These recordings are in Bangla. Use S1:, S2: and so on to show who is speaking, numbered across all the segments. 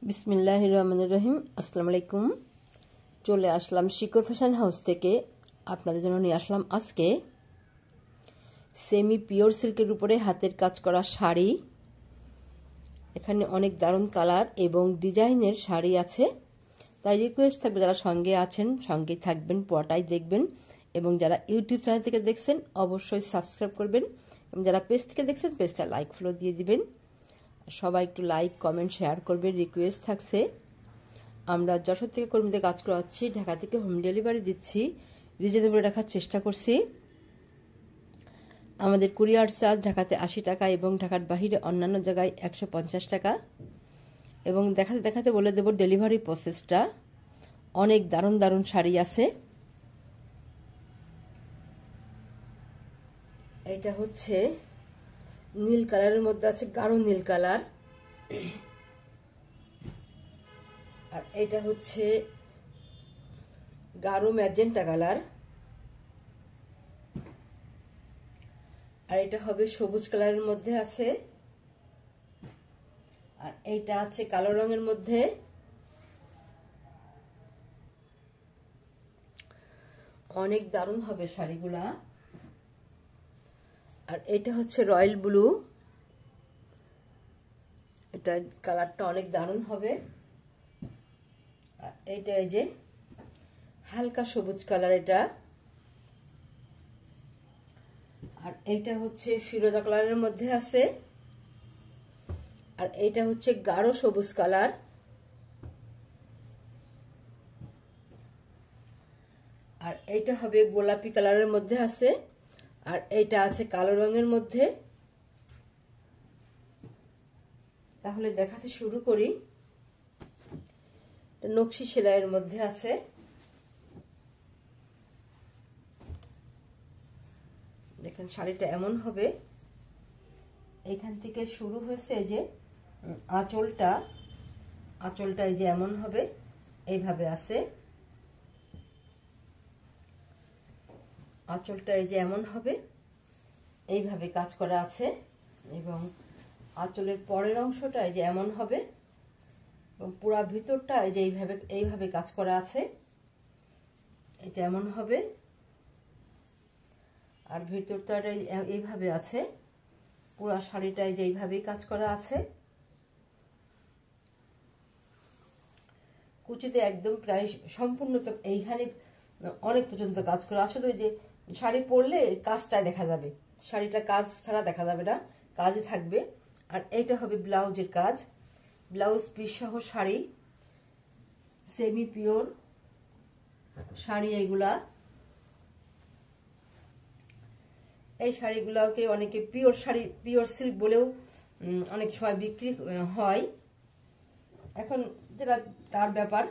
S1: বিসমিল্লাহির রহমানির রহিম। আসসালামু আলাইকুম। চলে আসলাম শিকর ফ্যাশন হাউস থেকে। আপনাদের জন্য নিয়ে আসলাম আজকে সেমি পিওর সিল্কের উপরে হাতের কাজ করা শাড়ি। এখানে অনেক দারুণ কালার এবং ডিজাইনের শাড়ি আছে, তাই রিকোয়েস্ট থাকবে যারা সঙ্গে আছেন সঙ্গেই থাকবেন, পুরোটাই দেখবেন। এবং যারা ইউটিউব চ্যানেল থেকে দেখছেন অবশ্যই সাবস্ক্রাইব করবেন, এবং যারা পেজ থেকে দেখছেন পেজটা লাইক ফলো দিয়ে দিবেন। সবাই একটু লাইক কমেন্ট শেয়ার করবেন, রিকোয়েস্ট থাকছে। আমরা যশোর থেকে কর্মীতে কাজ করাচ্ছি, ঢাকা থেকে হোম ডেলিভারি দিচ্ছি, রিজনেবল রাখার চেষ্টা করছি। আমাদের কুরিয়ার চার্জ ঢাকাতে 80 টাকা এবং ঢাকার বাহিরে অন্যান্য জায়গায় 150 টাকা। এবং দেখাতে দেখাতে বলে দেব ডেলিভারি প্রসেসটা। অনেক দারুণ দারুণ শাড়ি আছে। এটা হচ্ছে নীল কালারের মধ্যে আছে, গাঢ় নীল কালার। আর এটা হচ্ছে গাঢ় ম্যাজেন্টা কালার। আর এটা হবে সবুজ কালারের মধ্যে আছে। আর এইটা আছে কালো রঙের মধ্যে। অনেক দারুণ হবে শাড়িগুলা। আর এটা হচ্ছে রয়্যাল ব্লু। এটা কালারটা অনেক দারুণ হবে। আর এইটা এই যে হালকা সবুজ কালার এটা। আর এইটা হচ্ছে ফিরোজা কালারের মধ্যে আছে। আর এইটা হচ্ছে গাঢ় সবুজ কালার। আর এইটা হবে গোলাপি কালারের মধ্যে আছে। আর এইটা আছে কালো রঙের মধ্যে। তাহলে দেখাতে শুরু করি। নকশি সেলাইয়ের মধ্যে আছে। দেখেন শাড়িটা এমন হবে। এখান থেকে শুরু হয়েছে এই যে আঁচলটা এই যে এমন হবে, এইভাবে আছে। আঁচলটা এই যে এমন হবে, এইভাবে কাজ করা আছে। এবং আঁচলের পরের অংশটা এই যে এমন হবে, এবং পুরা ভিতরটা এই যে এইভাবে কাজ করা আছে। এটা এমন হবে। আর ভিতরটা এইভাবে আছে। পুরা শাড়িটা এই যে এইভাবেই কাজ করা আছে। কুচিতে একদম প্রায় সম্পূর্ণ, তো এইখানে অনেক পর্যন্ত কাজ করা আছে। তো যে শাড়ি পরলে কাজটাই দেখা যাবে, শাড়িটা কাজ ছাড়া দেখা যাবে না, কাজই থাকবে। আর এইটা হবে ব্লাউজের কাজ, ব্লাউজ পিস সহ শাড়ি, সেমি পিওর শাড়ি এগুলা। এই শাড়িগুলোকে অনেকে পিওর শাড়ি, পিওর সিল্ক বলেও অনেক সময় বিক্রি হয়। এখন যেটা তার ব্যাপার,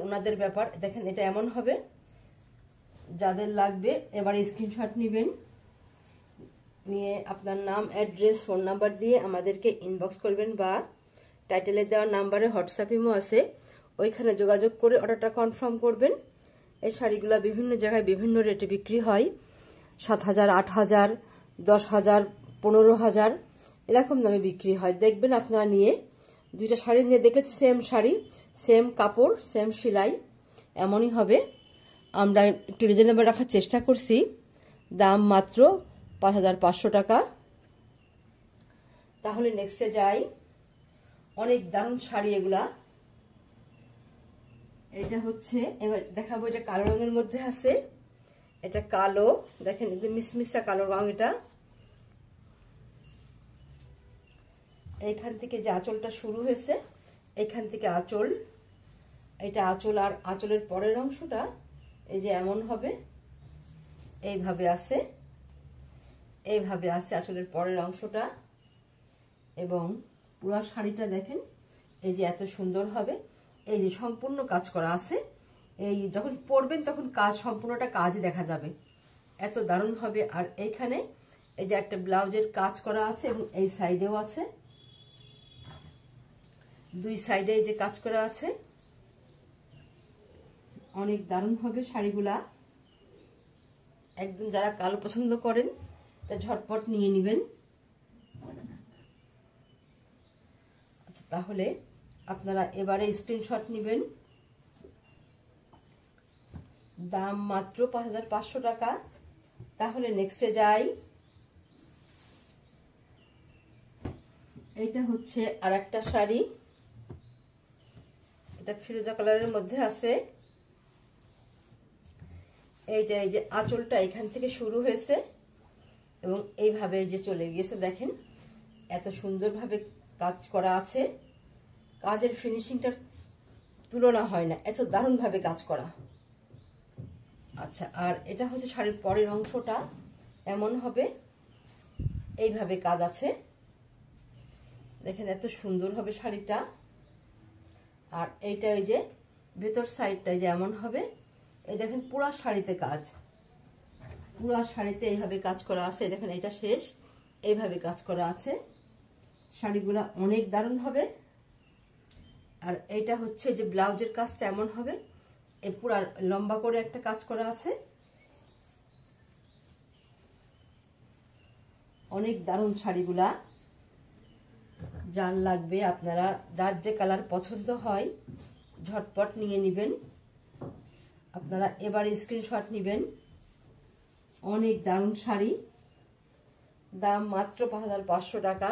S1: ওনাদের ব্যাপার। দেখেন এটা এমন হবে। যাদের লাগবে এবারে স্ক্রিনশট নেবেন, নিয়ে আপনার নাম, অ্যাড্রেস, ফোন নাম্বার দিয়ে আমাদেরকে ইনবক্স করবেন, বা টাইটেলে দেওয়া নাম্বারে হোয়াটসঅ্যাপ ইমো আছে, ওইখানে যোগাযোগ করে অর্ডারটা কনফার্ম করবেন। এই শাড়িগুলো বিভিন্ন জায়গায় বিভিন্ন রেটে বিক্রি হয়। 7,000, 8,000, 10,000, 15,000 এরকম দামে বিক্রি হয়। দেখবেন আপনারা নিয়ে, দুইটা শাড়ি নিয়ে দেখলে সেম শাড়ি, সেম কাপড়, সেম সেলাই, এমনই হবে। আমরা একটু রিজনেবল রাখার চেষ্টা করছি। দাম মাত্র 5,500 টাকা। তাহলে নেক্সটে যাই। অনেক দারুণ শাড়ি এগুলা। এটা হচ্ছে, এবার দেখাবো, এটা কালো রঙের মধ্যে আছে। এটা কালো, দেখেন একদম মিসমিসা কালো রং। এটা এইখান থেকে যে আঁচলটা শুরু হয়েছে, এইখান থেকে আঁচল, এটা আঁচল। আর আঁচলের পরের অংশটা এই যে এমন হবে, এইভাবে আছে, এইভাবে আছে আঁচলের পরের অংশটা। এবং পুরো শাড়িটা দেখেন এই যে এত সুন্দর হবে। এই যে সম্পূর্ণ কাজ করা আছে। এই যখন পরবেন তখন কাজ, সম্পূর্ণটা কাজই দেখা যাবে, এত দারুণ হবে। আর এইখানে এই যে একটা ব্লাউজের কাজ করা আছে, এবং এই সাইডেও আছে, দুই সাইডে এই যে কাজ করা আছে। অনেক দারুণ হবে শাড়িগুলা। একদম যারা কালো পছন্দ করেন তা ঝটপট নিয়ে নেবেন। তাহলে আপনারা এবারে স্ক্রিনশট নেবেন। দাম মাত্র 5500 টাকা। তাহলে নেক্সটে যাই। এইটা হচ্ছে আর একটা শাড়ি, এটা ফিরোজা কালারের মধ্যে আছে। এইটা এই যে আঁচলটা এখান থেকে শুরু হয়েছে এবং এইভাবে যে চলে গিয়েছে, দেখেন এত সুন্দরভাবে কাজ করা আছে। কাজের ফিনিশিংটার তুলনা হয় না, এত দারুণভাবে কাজ করা। আচ্ছা, আর এটা হচ্ছে শাড়ির পরের অংশটা এমন হবে, এইভাবে কাজ আছে, দেখেন এত সুন্দর হবে শাড়িটা। আর এইটা এই যে ভেতর সাইডটা যে এমন হবে, এই দেখেন পুরা শাড়িতে কাজ, পুরা শাড়িতে এইভাবে কাজ করা আছে। দেখেন এটা শেষ, এইভাবে কাজ করা আছে। শাড়িগুলা অনেক দারুণ হবে। আর এইটা হচ্ছে যে ব্লাউজের কাজটা এমন হবে, এই পুরা লম্বা করে একটা কাজ করা আছে, অনেক দারুণ শাড়িগুলা। যার লাগবে আপনারা যার যে কালার পছন্দ হয় ঝটপট নিয়ে নেবেন। আপনারা এবার স্ক্রিনশট নেবেন। অনেক দারুণ শাড়ি, দাম মাত্র 5500 টাকা।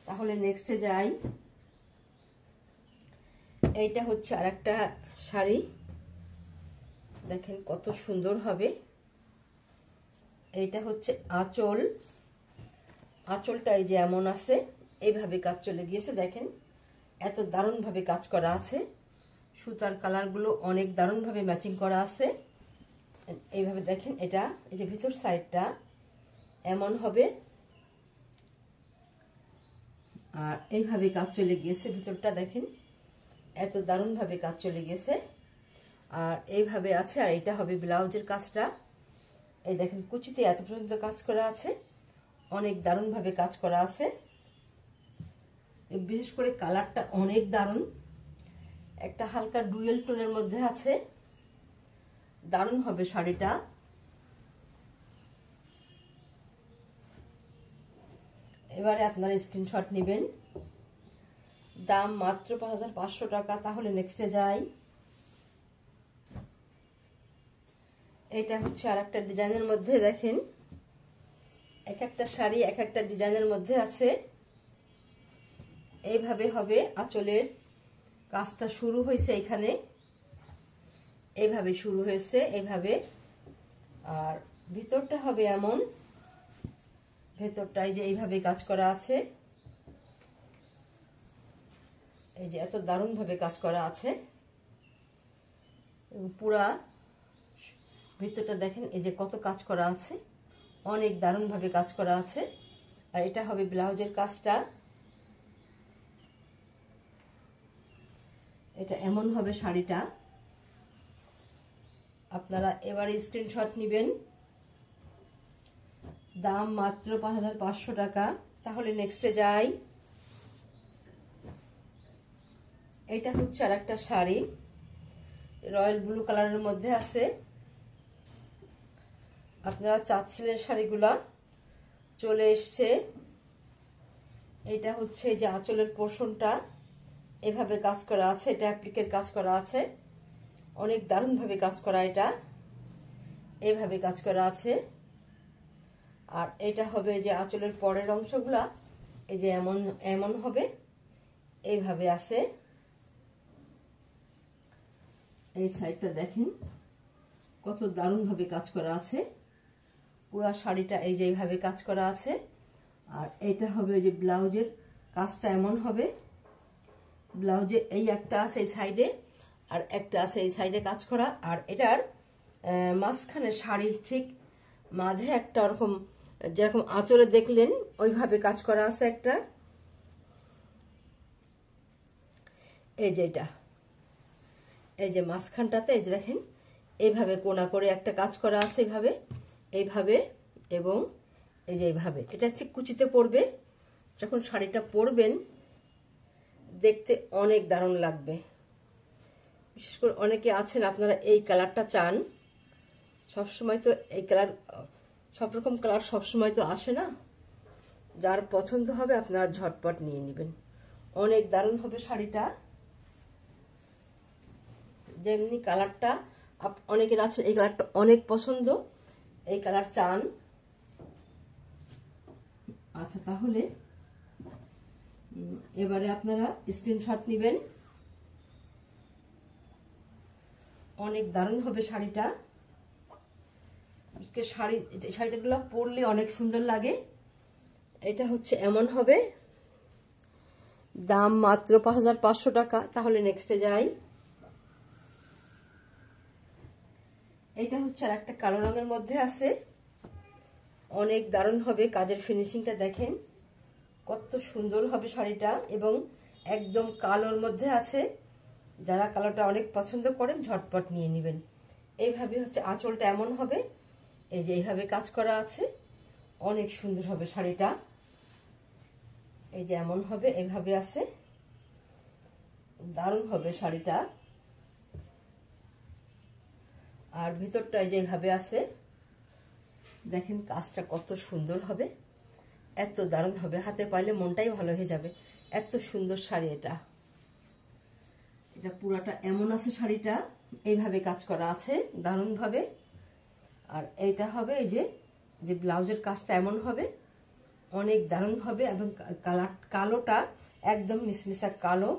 S1: তাহলে নেক্সটে যাই। এইটা হচ্ছে আর একটা শাড়ি, দেখেন কত সুন্দর হবে। এইটা হচ্ছে আঁচল, আঁচলটা এই যে এমন আছে, এইভাবে কাজ চলে গিয়েছে। দেখেন এত দারুণভাবে কাজ করা আছে। সুতার কালারগুলো অনেক দারুণভাবে ম্যাচিং করা আছে। এইভাবে দেখেন, এটা এই যে ভিতর সাইডটা এমন হবে, আর এইভাবে কাজ চলে গিয়েছে। ভিতরটা দেখেন এত দারুণভাবে কাজ চলে গেছে, আর এইভাবে আছে। আর এটা হবে ব্লাউজের কাজটা, এই দেখেন কুচিতে এত পর্যন্ত কাজ করা আছে, অনেক দারুণভাবে কাজ করা আছে। বিশেষ করে কালারটা অনেক দারুণ, একটা হালকা ডুয়েল টোনের মধ্যে আছে, দারুণ হবে শাড়িটা। এবারে আপনারা স্ক্রিনশট নেবেন। দাম মাত্র 5500 টাকা। তাহলে নেক্সটে যাই। এটা হচ্ছে আর একটা ডিজাইনের মধ্যে, দেখেন এক একটা শাড়ি এক একটা ডিজাইনের মধ্যে আছে। এইভাবে হবে, আঁচলের কাজটা শুরু হয়েছে এখানে, এইভাবে শুরু হয়েছে এইভাবে। আর ভিতরটা হবে এমন, ভেতরটাই যে এইভাবে কাজ করা আছে, এই যে এত দারুণভাবে কাজ করা আছে। পুরা ভিতরটা দেখেন এই যে কত কাজ করা আছে, অনেক দারুণভাবে কাজ করা আছে। আর এটা হবে ব্লাউজের কাজটা, এটা এমন হবে শাড়িটা। আপনারা এবারে স্ক্রিনশট নেবেন। দাম মাত্র 5500 টাকা। তাহলে নেক্সটে যাই। এটা হচ্ছে আর একটা শাড়ি, রয়্যাল ব্লু কালারের মধ্যে আছে। আপনারা চাচ্ছিলেন শাড়িগুলা, চলে এসছে। এটা হচ্ছে যে আঁচলের পোর্শনটা, এভাবে কাজ করা আছে, এটা অ্যাপ্লিকের কাজ করা আছে, অনেক দারুণভাবে কাজ করা, এটা এইভাবে কাজ করা আছে। আর এটা হবে যে আঁচলের পরের অংশগুলা, এই যে এমন এমন হবে, এইভাবে আছে। এই সাইডটা দেখেন কত দারুণভাবে কাজ করা আছে। পুরো শাড়িটা এই যে এইভাবে কাজ করা আছে। আর এটা হবে যে ব্লাউজের কাজটা এমন হবে, ব্লাউজে এই একটা আছে এই সাইডে, আর একটা আছে এই সাইডে কাজ করা। আর এটার মাঝখানে শাড়ির ঠিক মাঝে একটা ওরকম যেরকম আঁচলে দেখলেন ওইভাবে কাজ করা আছে একটা, এই যে এটা এই যে মাঝখানটাতে এই যে দেখেন এইভাবে কোনা করে একটা কাজ করা আছে, এইভাবে এইভাবে এবং এই যে এইভাবে। এটা হচ্ছে কুচিতে পরবে, যখন শাড়িটা পরবেন দেখতে অনেক দারুণ লাগবে। বিশেষ করে অনেকে আছেন আপনারা এই কালারটা চান, সবসময় তো এই কালার, সব রকম কালার সবসময় তো আসে না। যার পছন্দ হবে আপনারা ঝটপট নিয়ে নেবেন, অনেক দারুণ হবে শাড়িটা। যেমনি কালারটা অনেকের আছে এই কালারটা অনেক পছন্দ, এই কালার চান। আচ্ছা, তাহলে এবারে আপনারা স্ক্রিনশট নেবেন। অনেক দারুণ হবে শাড়িটা। শাড়িগুলো পরলে অনেক সুন্দর লাগে। এটা হচ্ছে এমন হবে, দাম মাত্র 5500 টাকা। তাহলে নেক্সটে যাই। এটা হচ্ছে আর একটা কালো রঙের মধ্যে আছে, অনেক দারুণ হবে। কাজের ফিনিশিংটা দেখেন কত সুন্দর হবে শাড়িটা, এবং একদম কালোর মধ্যে আছে। যারা কালোটা অনেক পছন্দ করেন ঝটপট নিয়ে নেবেন। এইভাবে হচ্ছে আঁচলটা এমন হবে, এই যে এইভাবে কাজ করা আছে, অনেক সুন্দর হবে শাড়িটা। এই যে এমন হবে, এইভাবে আছে, দারুণ হবে শাড়িটা। আর ভিতরটা এই যে এইভাবে আছে, দেখেন কাজটা কত সুন্দর হবে, এত দারুণ হবে। হাতে পাইলে মনটাই ভালো হয়ে যাবে, এত সুন্দর শাড়ি এটা। এটা পুরাটা এমন আছে শাড়িটা, এইভাবে কাজ করা আছে দারুণ ভাবে। আর এইটা হবে এই যে ব্লাউজের কাজটা এমন হবে, অনেক দারুণ হবে। এবং কালোটা একদম মিসমিসা কালো।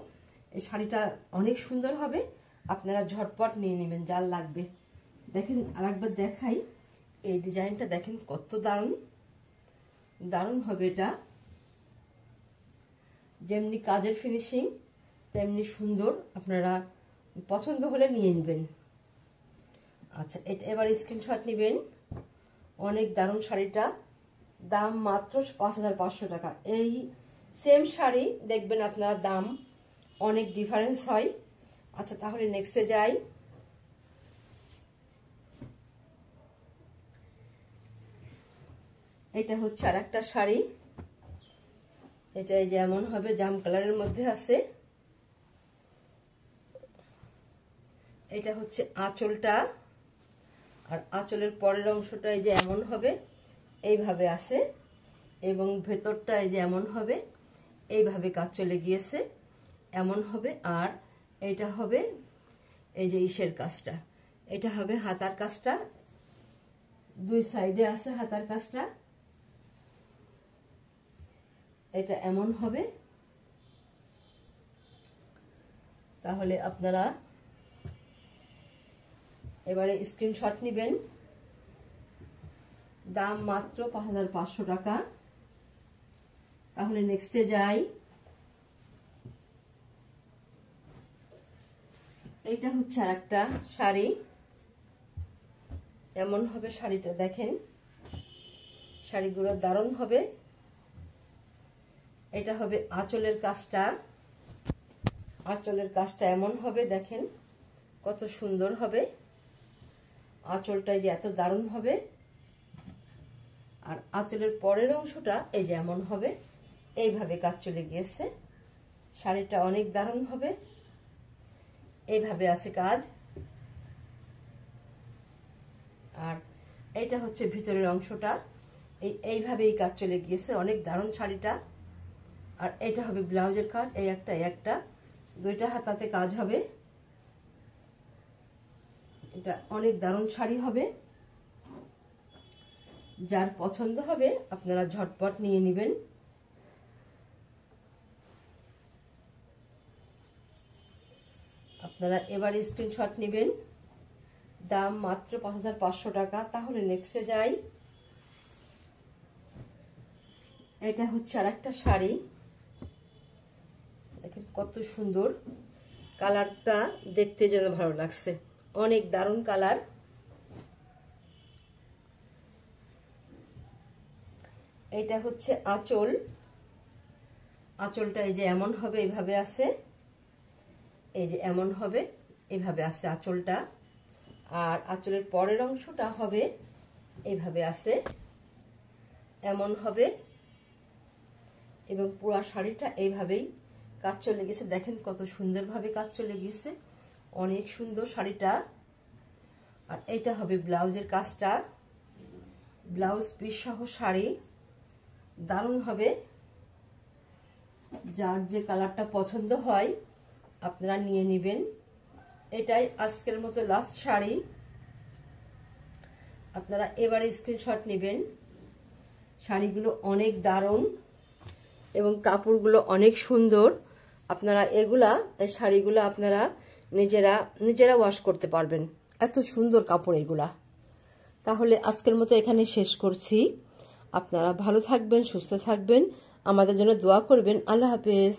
S1: এই শাড়িটা অনেক সুন্দর হবে, আপনারা ঝটপট নিয়ে নেবেন যার লাগবে। দেখেন আরেকবার দেখাই, এই ডিজাইনটা দেখেন কত দারুণ দারুণ হবে এটা। যেমনি কাজের ফিনিশিং তেমনি সুন্দর, আপনারা পছন্দ হলে নিয়ে নেবেন। আচ্ছা, এটা এবার স্ক্রিনশট নেবেন। অনেক দারুণ শাড়িটা, দাম মাত্র 5500 টাকা। এই সেম শাড়ি দেখবেন আপনারা দাম অনেক ডিফারেন্স হয়। আচ্ছা, তাহলে নেক্সটে যাই। এটা হচ্ছে আর একটা শাড়ি, এটা এই যে এমন হবে, জাম কালারের মধ্যে আছে। এটা হচ্ছে আঁচলটা, আর আঁচলের পরের অংশটা এই যে এমন হবে, এইভাবে আছে। এবং ভেতরটা এই যে এমন হবে, এইভাবে কাজ চলে গিয়েছে, এমন হবে। আর এটা হবে এই যে ইসের কাজটা, এটা হবে হাতার কাজটা, দুই সাইডে আছে হাতার কাজটা। এটা এমন হবে। তাহলে আপনারা এবারে স্ক্রিনশট নেবেন। দাম মাত্র 5500 টাকা। তাহলে নেক্সটে যাই। এইটা হচ্ছে আর একটা শাড়ি, এমন হবে শাড়িটা। দেখেন শাড়িগুলো দারুণ হবে। এটা হবে আঁচলের কাজটা, আঁচলের কাজটা এমন হবে, দেখেন কত সুন্দর হবে। আঁচলটা যে এত দারুণ হবে। আর আঁচলের পরের অংশটা এই যে এমন হবে, এইভাবে কাজ চলে গিয়েছে। শাড়িটা অনেক দারুণ হবে, এইভাবে আছে কাজ। আর এইটা হচ্ছে ভিতরের অংশটা, এইভাবেই কাজ চলে গিয়েছে, অনেক দারুণ শাড়িটা। আর এটা হবে ব্লাউজের কাজ, এই একটা দুইটা হাতাতে কাজ হবে। এটা অনেক দারুণ শাড়ি হবে, যার পছন্দ হবে আপনারা ঝটপট নিয়ে নেবেন। আপনারা এবারে স্ক্রিনশট নেবেন। দাম মাত্র 5500 টাকা। তাহলে নেক্সটে যাই। এটা হচ্ছে আর একটা শাড়ি, দেখেন কত সুন্দর কালারটা, দেখতে যেন ভালো লাগছে, অনেক দারুণ কালার। এটা হচ্ছে আঁচল, আঁচলটা এই যে এমন হবে, এইভাবে আছে, এই যে এমন হবে, এইভাবে আছে আঁচলটা। আর আঁচলের পরের অংশটা হবে এইভাবে আছে, এমন হবে। এবং পুরো শাড়িটা এইভাবেই কাজ চলে গেছে, দেখেন কত সুন্দরভাবে কাজ চলে গেছে, অনেক সুন্দর শাড়িটা। আর এটা হবে ব্লাউজের কাজটা, ব্লাউজ পিস সহ শাড়ি, দারুণ হবে। যার যে কালারটা পছন্দ হয় আপনারা নিয়ে নেবেন। এটাই আজকের মতো লাস্ট শাড়ি। আপনারা এবারে স্ক্রিনশট নেবেন। শাড়িগুলো অনেক দারুণ এবং কাপড়গুলো অনেক সুন্দর। আপনারা এই শাড়িগুলো আপনারা নিজেরা ওয়াশ করতে পারবেন, এত সুন্দর কাপড় এগুলা। তাহলে আজকের মতো এখানে শেষ করছি। আপনারা ভালো থাকবেন, সুস্থ থাকবেন, আমাদের জন্য দোয়া করবেন। আল্লাহ হাফেজ।